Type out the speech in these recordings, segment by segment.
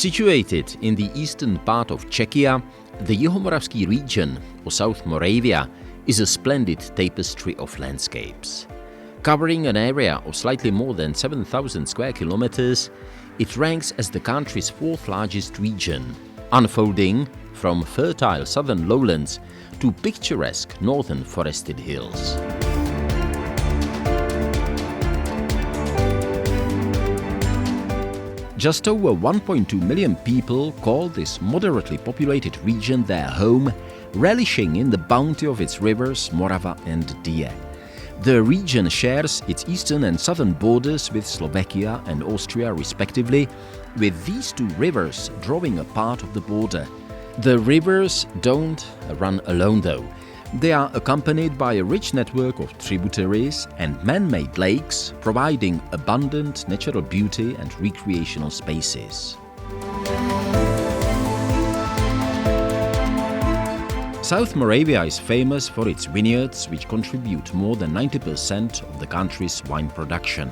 Situated in the eastern part of Czechia, the Jihomoravský region, or South Moravia, is a splendid tapestry of landscapes. Covering an area of slightly more than 7,000 square kilometers, it ranks as the country's fourth largest region, unfolding from fertile southern lowlands to picturesque northern forested hills. Just over 1.2 million people call this moderately populated region their home, relishing in the bounty of its rivers Morava and Dyje. The region shares its eastern and southern borders with Slovakia and Austria respectively, with these two rivers drawing a part of the border. The rivers don't run alone though. They are accompanied by a rich network of tributaries and man-made lakes, providing abundant natural beauty and recreational spaces. South Moravia is famous for its vineyards, which contribute more than 90% of the country's wine production.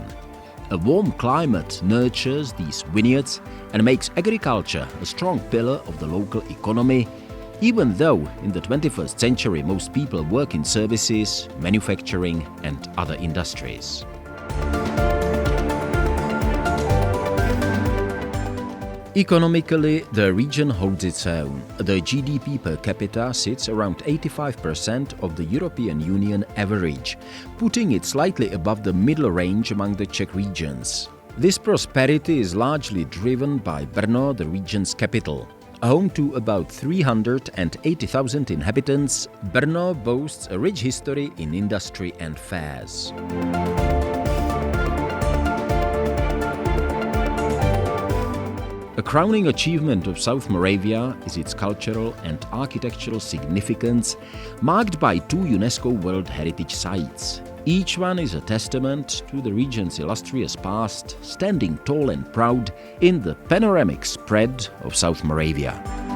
A warm climate nurtures these vineyards and makes agriculture a strong pillar of the local economy, even though in the 21st century most people work in services, manufacturing and other industries. Economically, the region holds its own. The GDP per capita sits around 85% of the European Union average, putting it slightly above the middle range among the Czech regions. This prosperity is largely driven by Brno, the region's capital. Home to about 380,000 inhabitants, Brno boasts a rich history in industry and fairs. A crowning achievement of South Moravia is its cultural and architectural significance, marked by two UNESCO World Heritage Sites. Each one is a testament to the region's illustrious past, standing tall and proud in the panoramic spread of South Moravia.